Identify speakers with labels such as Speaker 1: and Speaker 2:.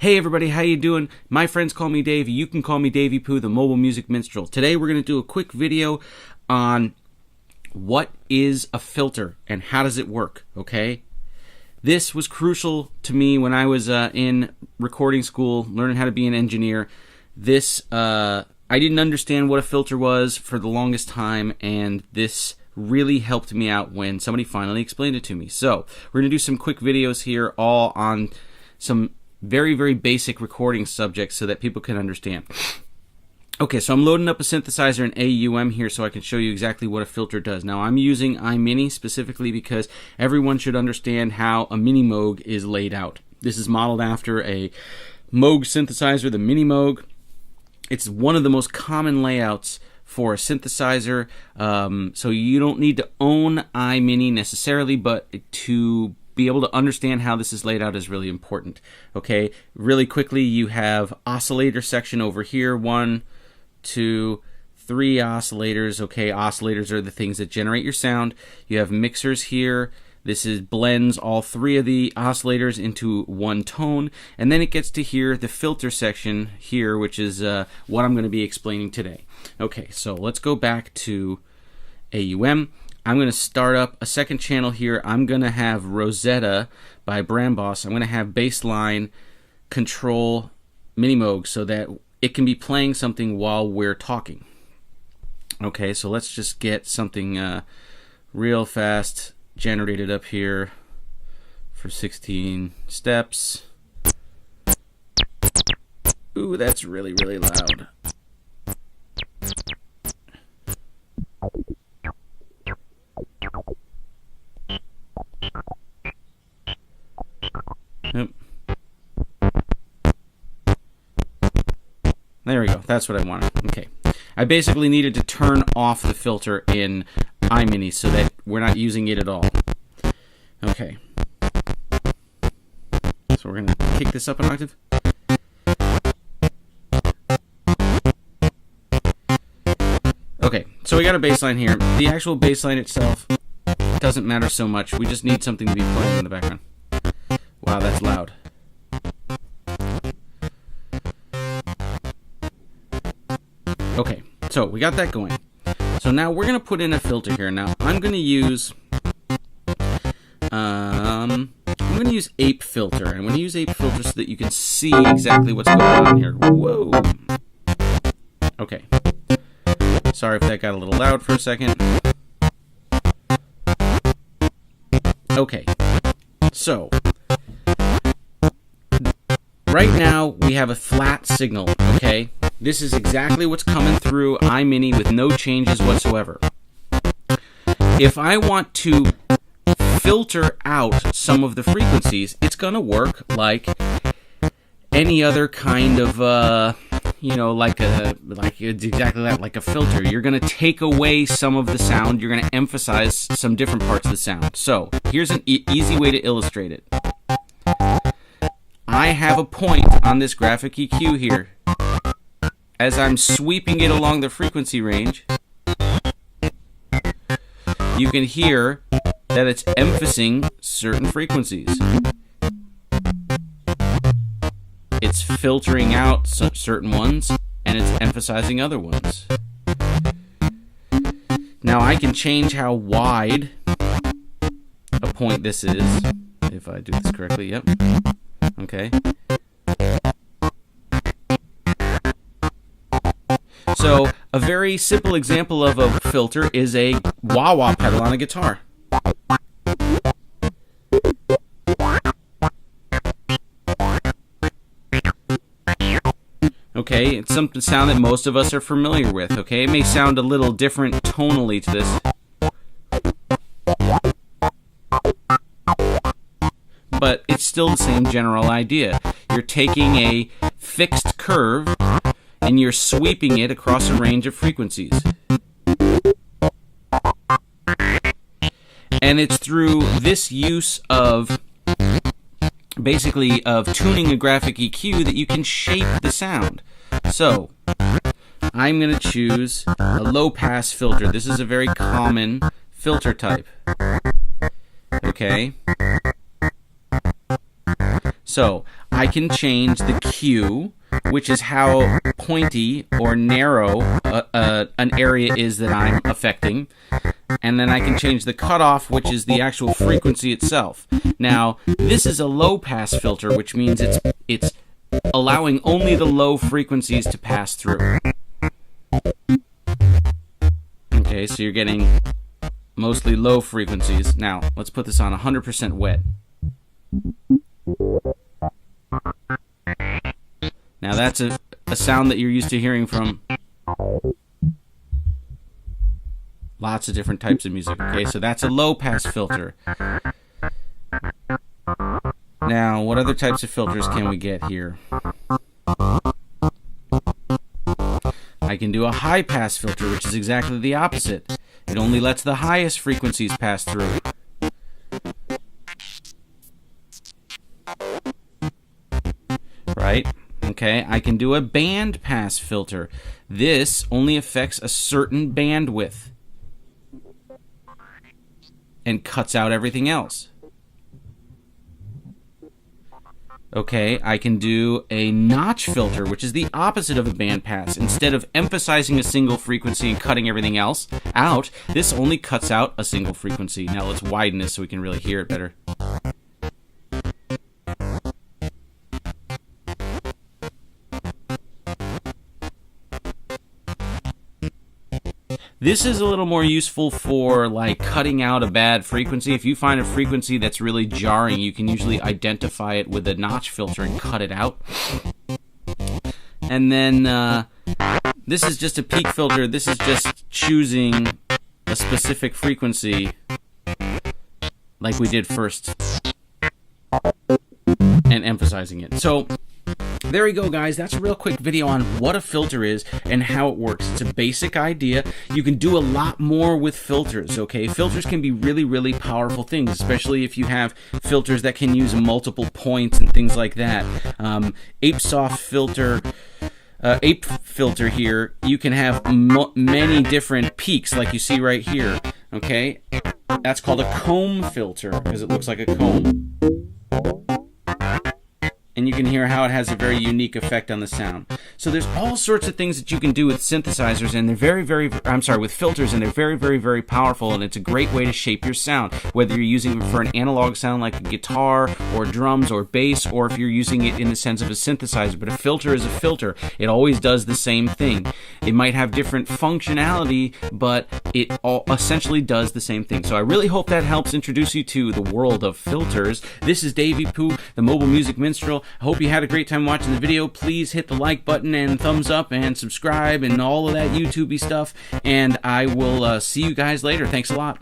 Speaker 1: Hey everybody, how you doing? My friends call me Dave. You can call me Daveypoo, the mobile music minstrel. Today we're going to do a quick video on what is a filter and how does it work, okay? This was crucial to me when I was in recording school, learning how to be an engineer. I didn't understand what a filter was for the longest time, and this really helped me out when somebody finally explained it to me. So we're going to do some quick videos here, all on some very, very basic recording subjects so that people can understand. Okay, so I'm loading up a synthesizer in AUM here so I can show you exactly what a filter does. Now, I'm using iMini specifically because everyone should understand how a Mini Moog is laid out. This is modeled after a Moog synthesizer, the Mini Moog. It's one of the most common layouts for a synthesizer, so you don't need to own iMini necessarily, but to be able to understand how this is laid out is really important. Okay, really quickly, you have oscillator section over here, 1, 2, 3 oscillators. Okay, oscillators are the things that generate your sound. You have mixers here. This blends all 3 of the oscillators into one tone, and then it gets to here, the filter section here, which is what I'm going to be explaining today. Okay, so let's go back to AUM. I'm going to start up a second channel here. I'm going to have Rosetta by Brambos. I'm going to have bassline control Mini Moog so that it can be playing something while we're talking. Okay, so let's just get something real fast generated up here for 16 steps. Ooh, that's really, really loud. Yep. There we go. That's what I wanted. Okay. I basically needed to turn off the filter in iMini so that we're not using it at all. Okay. So we're going to kick this up an octave. Okay, so we got a bass line here. The actual bass line itself doesn't matter so much. We just need something to be playing in the background. Wow, that's loud. Okay, so we got that going. So now we're going to put in a filter here. Now I'm going to use Ape Filter. And I'm going to use Ape Filter so that you can see exactly what's going on here. Whoa. Okay. Sorry if that got a little loud for a second. Okay. So right now we have a flat signal, okay? This is exactly what's coming through iMini with no changes whatsoever. If I want to filter out some of the frequencies, it's going to work like any other kind of, like it's exactly that, like a filter. You're going to take away some of the sound. You're going to emphasize some different parts of the sound. So here's an easy way to illustrate it. I have a point on this graphic EQ here. As I'm sweeping it along the frequency range, you can hear that it's emphasizing certain frequencies. It's filtering out certain ones, and it's emphasizing other ones. Now I can change how wide a point this is, if I do this correctly. Yep. Okay. So a very simple example of a filter is a wah-wah pedal on a guitar. Okay, it's some sound that most of us are familiar with, okay? It may sound a little different tonally to this. But it's still the same general idea. You're taking a fixed curve and you're sweeping it across a range of frequencies. And it's through this use of tuning a graphic EQ that you can shape the sound. So I'm going to choose a low pass filter. This is a very common filter type. Okay. So I can change the Q, which is how pointy or narrow an area is that I'm affecting. And then I can change the cutoff, which is the actual frequency itself. Now, this is a low-pass filter, which means it's allowing only the low frequencies to pass through. Okay, so you're getting mostly low frequencies. Now, let's put this on 100% wet. Now, that's a sound that you're used to hearing from lots of different types of music. Okay, so that's a low-pass filter. Now, what other types of filters can we get here? I can do a high-pass filter, which is exactly the opposite. It only lets the highest frequencies pass through. Right? Okay, I can do a bandpass filter. This only affects a certain bandwidth and cuts out everything else. Okay, I can do a notch filter, which is the opposite of a bandpass. Instead of emphasizing a single frequency and cutting everything else out, this only cuts out a single frequency. Now let's widen this so we can really hear it better. This is a little more useful for like cutting out a bad frequency. If you find a frequency that's really jarring, you can usually identify it with a notch filter and cut it out. And then this is just a peak filter. This is just choosing a specific frequency like we did first and emphasizing it. So there we go, guys. That's a real quick video on what a filter is and how it works. It's a basic idea. You can do a lot more with filters, okay? Filters can be really, really powerful things, especially if you have filters that can use multiple points and things like that. Ape filter here, you can have many different peaks like you see right here, okay? That's called a comb filter because it looks like a comb. And you can hear how it has a very unique effect on the sound. So there's all sorts of things that you can do with synthesizers, and they're with filters, and they're very, very, very powerful, and it's a great way to shape your sound, whether you're using it for an analog sound like a guitar, or drums, or bass, or if you're using it in the sense of a synthesizer. But a filter is a filter. It always does the same thing. It might have different functionality, but it all essentially does the same thing. So I really hope that helps introduce you to the world of filters. This is Daveypoo, the Mobile Music Minstrel. I hope you had a great time watching the video. Please hit the like button and thumbs up and subscribe and all of that YouTube-y stuff. And I will see you guys later. Thanks a lot.